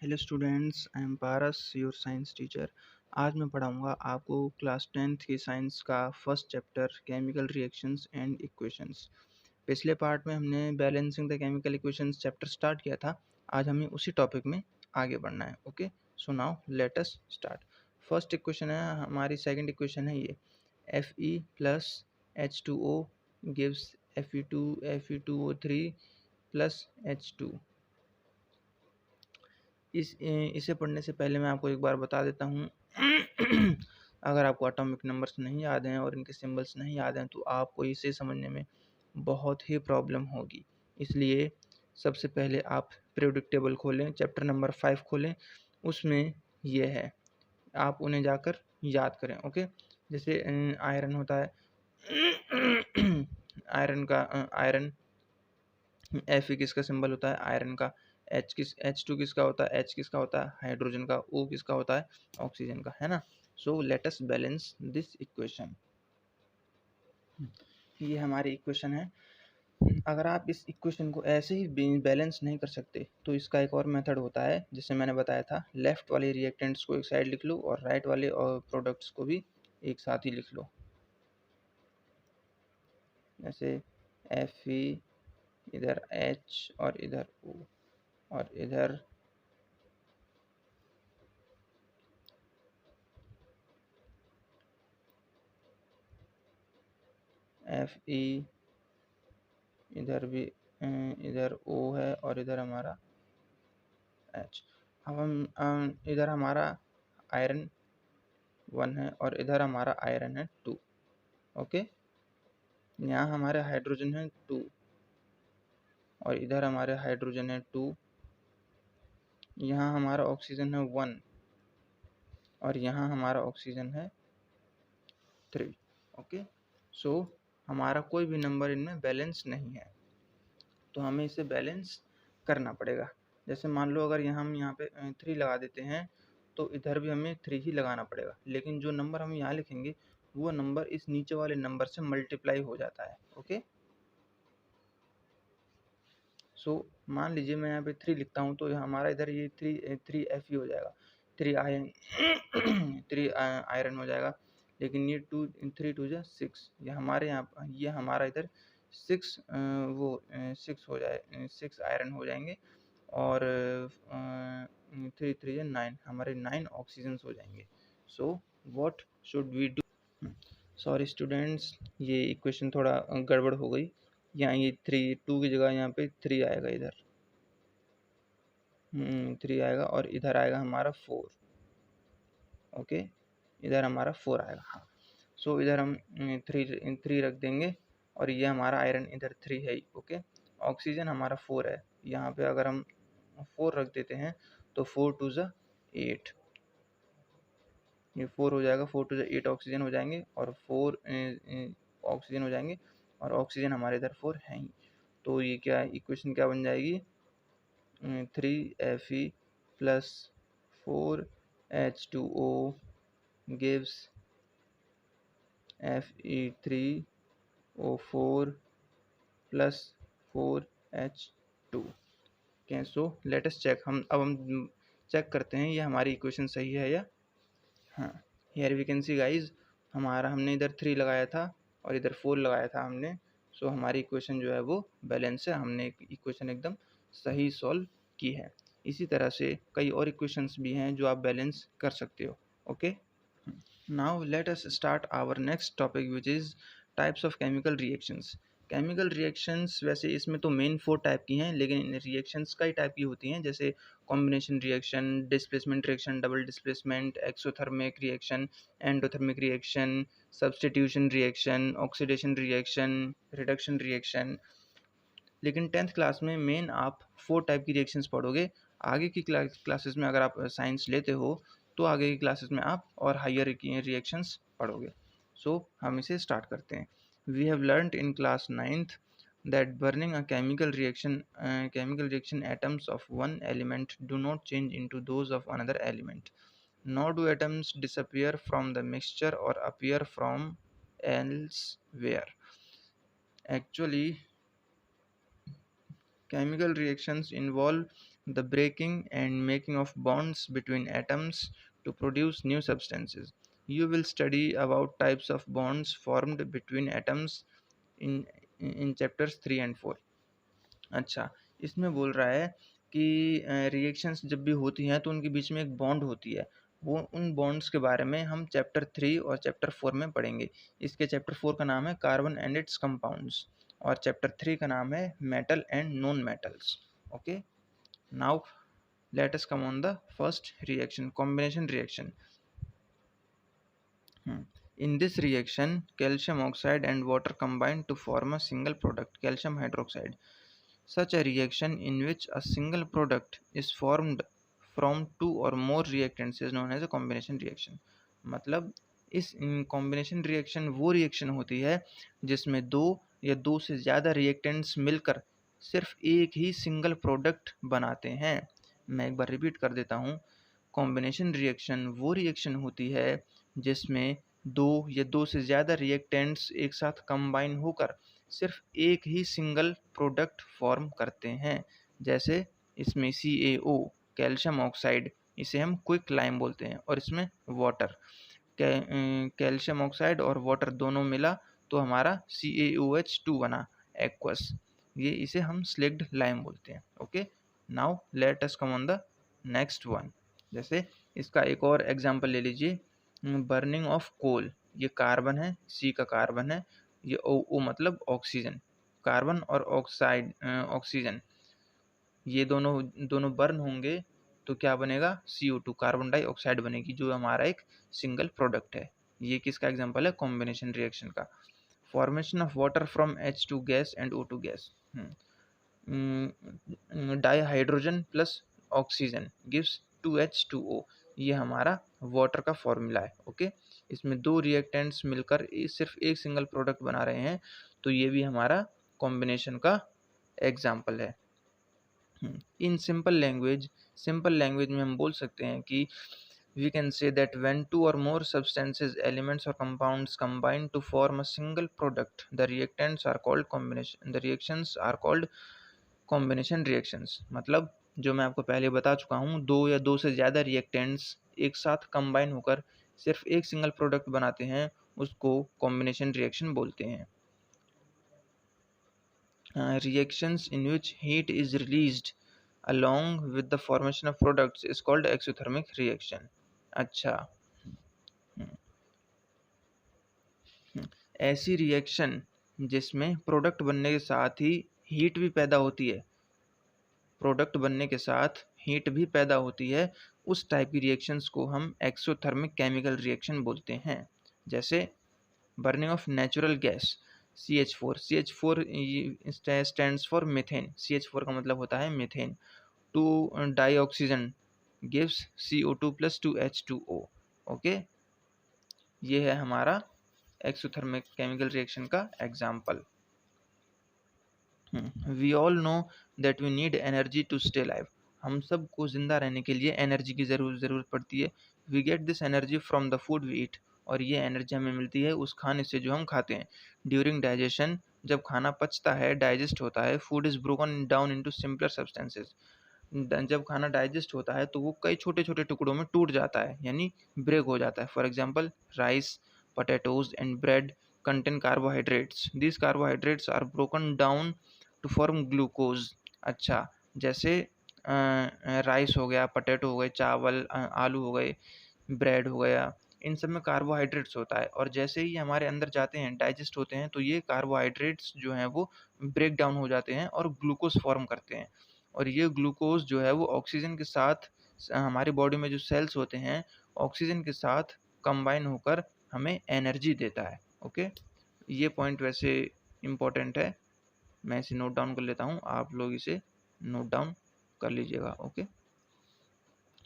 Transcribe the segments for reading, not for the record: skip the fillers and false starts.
Hello students, I am Paras, your science teacher. आज मैं पढ़ाऊंगा आपको क्लास 10th की साइंस का first chapter chemical reactions and equations. पिछले पार्ट में हमने balancing the chemical equations chapter start किया था। आज हमें उसी टॉपिक में आगे बढ़ना है। Okay, so now let us start. First equation है हमारी, सेकंड इक्वेशन है ये Fe plus H2O gives Fe2O3 plus H2। इसे पढ़ने से पहले मैं आपको एक बार बता देता हूँ अगर आपको एटॉमिक नंबर्स नहीं याद हैं और इनके सिंबल्स नहीं याद हैं तो आपको इसे समझने में बहुत ही प्रॉब्लम होगी। इसलिए सबसे पहले आप पीरियोडिक टेबल खोलें, चैप्टर नंबर 5 खोलें, उसमें ये है, आप उन्हें जाकर याद करें। ओके, जैसे आयरन होता है आयरन Fe किसका सिंबल होता है, आयरन का। H2 किसका होता है, H किसका होता है, हाइड्रोजन का। O किसका होता है, ऑक्सीजन का, है ना। So let us balance this equation. ये हमारी इक्वेशन है। अगर आप इस इक्वेशन को ऐसे ही बैलेंस नहीं कर सकते तो इसका एक और मेथड होता है, जिसे मैंने बताया था। लेफ्ट वाले रिएक्टेंट्स को एक साइड लिख लो और राइट वाले और प्रोडक्ट्स को भी एक साथ ही लिख लो। जैसे Fe, इधर H और इधर O, और इधर Fe, इधर भी इधर O है और इधर हमारा H। अब हम इधर हमारा आयरन 1 है और इधर हमारा आयरन है 2। ओके, यहाँ हमारे हाइड्रोजन है 2 और इधर हमारे हाइड्रोजन है 2। यहाँ हमारा ऑक्सीजन है 1 और यहाँ हमारा ऑक्सीजन है 3। ओके, सो हमारा कोई भी नंबर इनमें बैलेंस नहीं है, तो हमें इसे बैलेंस करना पड़ेगा। जैसे मान लो अगर हम यहाँ पे 3 लगा देते हैं तो इधर भी हमें 3 ही लगाना पड़ेगा, लेकिन जो नंबर हम यहाँ लिखेंगे वो नंबर इस नीचे वाले नंबर से मल्टीप्लाई हो जाता है। ओके, सो मान लीजिए मैं यहाँ पे 3 लिखता हूँ तो हमारा इधर ये 3 Fe हो जाएगा, 3 आयरन 3 आयरन हो जाएगा। लेकिन ये 3 2 जा 6, ये हमारे यहाँ, ये हमारा इधर 6 6 हो जाए, 6 आयरन हो जाएंगे और 3 3 9, हमारे 9 ऑक्सीजन हो जाएंगे। So what should we do. Sorry students, ये इक्वेशन थोड़ा गड़बड़ हो गई। यहाँ ये 2 की जगह यहाँ पे 3 आएगा, इधर 3 आएगा और इधर आएगा हमारा 4। ओके, इधर हमारा 4 आएगा। हाँ, सो इधर हम 3 रख देंगे और ये हमारा आयरन इधर 3 है ही। ओके, ऑक्सीजन हमारा 4 है, यहाँ पे अगर हम 4 रख देते हैं तो 4 2 जा 8, ये 4 हो जाएगा, 4 2 जा 8 ऑक्सीजन हो जाएंगे और 4 ऑक्सीजन हो जाएंगे और ऑक्सीजन हमारे इधर 4 है ही। तो ये क्या इक्वेशन क्या बन जाएगी, 3Fe plus 4H2O gives Fe3O4 plus 4H2। okay, so let us check। हम चेक करते हैं ये हमारी इक्वेशन सही है या। हाँ, here we can see guys, हमने इधर 3 लगाया था और इधर 4 लगाया था हमने। सो हमारी इक्वेशन जो है वो बैलेंस है, हमने इक्वेशन एकदम सही सॉल्व की है। इसी तरह से कई और इक्वेशंस भी हैं जो आप बैलेंस कर सकते हो। Okay, now let us start our next topic which is types of chemical reactions. Chemical reactions वैसे इसमें तो मेन 4 टाइप की हैं, लेकिन रिएक्शंस कई टाइप की होती हैं, जैसे combination reaction, displacement reaction, double displacement, exothermic reaction, endothermic reaction, substitution reaction, oxidation reaction, reduction reaction. लेकिन 10th क्लास में मेन आप 4 टाइप की रिएक्शंस पढ़ोगे। आगे की क्लासेस में अगर आप साइंस लेते हो तो आगे की क्लासेस में आप और हायर रिएक्शंस पढ़ोगे। सो हम इसे स्टार्ट करते हैं। We have learned in class 9th that burning a chemical reaction atoms of one element do not change into those of another element, nor do atoms disappear from the mixture or appear from elsewhere. Actually, chemical reactions involve the breaking and making of bonds between atoms to produce new substances. You will study about types of bonds formed between atoms in chapters 3 and 4. अच्छा, इसमें बोल रहा है कि reactions जब भी होती हैं तो उनके बीच में एक बॉन्ड होती है। वो उन बॉन्ड्स के बारे में हम चैप्टर 3 और चैप्टर 4 में पढ़ेंगे। इसके चैप्टर 4 का नाम है कार्बन एंड इट्स कंपाउंड्स और चैप्टर 3 का नाम है metal and non metals. Okay, now let us come on the first reaction, combination reaction. In this reaction, calcium oxide and water combine to form a single product, calcium hydroxide. Such a reaction in which a single product is formed from two or more reactants is known as a combination reaction. मतलब इस combination reaction वो reaction होती है जिसमें दो या दो से ज़्यादा reactants मिलकर सिर्फ एक ही single product बनाते हैं। मैं एक बार रिपीट कर देता हूँ। कॉम्बिनेशन रिएक्शन वो रिएक्शन होती है जिसमें दो या दो से ज़्यादा रिएक्टेंट्स एक साथ कंबाइन होकर सिर्फ एक ही सिंगल प्रोडक्ट फॉर्म करते हैं। जैसे इसमें CaO कैल्शियम ऑक्साइड, इसे हम क्विक लाइम बोलते हैं, और इसमें वाटर, कैल्शियम ऑक्साइड और वाटर दोनों मिला तो हमारा CaOH2 बना, एक्वस। ये इसे हम स्लिक्ड लाइम बोलते हैं। Okay, now let us come on the next one. जैसे इसका एक और एग्जांपल ले लीजिए, बर्निंग ऑफ कोल। ये कार्बन है, C का कार्बन है, ये O मतलब ऑक्सीजन, कार्बन और ऑक्साइड ऑक्सीजन, ये दोनों बर्न होंगे तो क्या बनेगा, CO2 कार्बन डाइऑक्साइड बनेगी, जो हमारा एक सिंगल प्रोडक्ट है। ये किसका एग्जांपल है, कॉम्बिनेशन रिएक्शन का। Formation of water from H2 gas and O2 gas. Dihydrogen plus oxygen gives 2H2O, ये हमारा वाटर का फॉर्मूला है। ओके, इसमें दो रिएक्टेंट्स मिलकर सिर्फ एक सिंगल प्रोडक्ट बना रहे हैं, तो ये भी हमारा कॉम्बिनेशन का एग्जाम्पल है। इन सिंपल लैंग्वेज में हम बोल सकते हैं कि we can say that when two or more substances, elements or compounds combine to form a single product, the reactions are called combination reactions. मतलब जो मैं आपको पहले बता चुका हूँ, दो या दो से ज़्यादा रिएक्टेंट्स एक साथ कंबाइन होकर सिर्फ एक सिंगल प्रोडक्ट बनाते हैं, उसको कॉम्बिनेशन रिएक्शन बोलते हैं। Reactions in which heat is released along with the formation of products is called exothermic reaction. अच्छा, ऐसी रिएक्शन जिसमें प्रोडक्ट बनने के साथ ही हीट भी पैदा होती है, प्रोडक्ट बनने के साथ हीट भी पैदा होती है, उस टाइप की रिएक्शंस को हम एक्सोथर्मिक केमिकल रिएक्शन बोलते हैं। जैसे burning of natural gas CH4 stands for methane, CH4 का मतलब होता है methane. 2 डाईऑक्सीजन gives CO2 + 2H2O। Okay, ये है हमारा एक्सोथर्मिक केमिकल रिएक्शन का example. We all know that we need energy to stay live. हम सबको जिंदा रहने के लिए एनर्जी की ज़रूरत पड़ती है। We get this energy from the food we eat, और ये एनर्जी हमें मिलती है उस खाने से जो हम खाते हैं। ड्यूरिंग डाइजेशन, जब खाना पचता है, डाइजेस्ट होता है, food is broken down into simpler substances. जब खाना डाइजेस्ट होता है तो वो कई छोटे छोटे टुकड़ों में टूट जाता है, यानी ब्रेक हो जाता है। For example, rice, potatoes and bread contain carbohydrates. These carbohydrates are broken down to form glucose. अच्छा, जैसे राइस हो गया, पटेटो हो गए, चावल, आलू हो गए, ब्रेड हो गया, इन सब में कार्बोहाइड्रेट्स होता है, और जैसे ही हमारे अंदर जाते हैं, डाइजेस्ट होते हैं, तो ये कार्बोहाइड्रेट्स जो हैं वो ब्रेक डाउन हो जाते हैं और ग्लूकोज फॉर्म करते हैं। और ये ग्लूकोज जो है वो ऑक्सीजन के साथ, हमारी बॉडी में जो सेल्स होते हैं, ऑक्सीजन के साथ कंबाइन होकर हमें एनर्जी देता है। ओके, ये पॉइंट वैसे इम्पोर्टेंट है, मैं इसे नोट डाउन कर लेता हूँ, आप लोग इसे नोट डाउन कर लीजिएगा। ओके,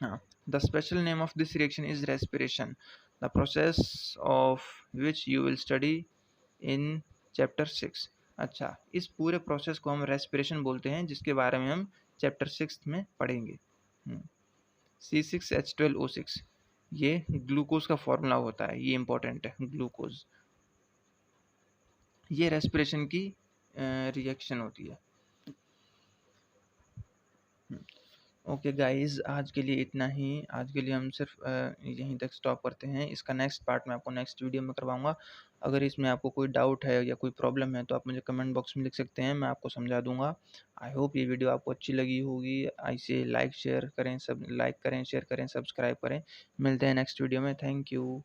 हाँ, the special name of this reaction is respiration, the process of which you will study in chapter 6। अच्छा, इस पूरे प्रोसेस को हम रेस्पिरेशन बोलते हैं, जिसके बारे में हम चैप्टर 6 में पढ़ेंगे। C6H12O6, ये ग्लूकोज का फॉर्मूला होता है, ये इंपॉर्टेंट है, ग्लूकोज। ये रेस्पिरेशन की रिएक्शन होती है। ओके गाइस, आज के लिए इतना ही। आज के लिए हम सिर्फ यहीं तक स्टॉप करते हैं। इसका नेक्स्ट पार्ट मैं आपको नेक्स्ट वीडियो में करवाऊंगा। अगर इसमें आपको कोई डाउट है या कोई प्रॉब्लम है तो आप मुझे कमेंट बॉक्स में लिख सकते हैं, मैं आपको समझा दूंगा। आई होप ये वीडियो आपको अच्छी लगी होगी। ऐसे लाइक शेयर करें, सब लाइक करें, शेयर करें, सब्सक्राइब करें। मिलते हैं नेक्स्ट वीडियो में। Thank you.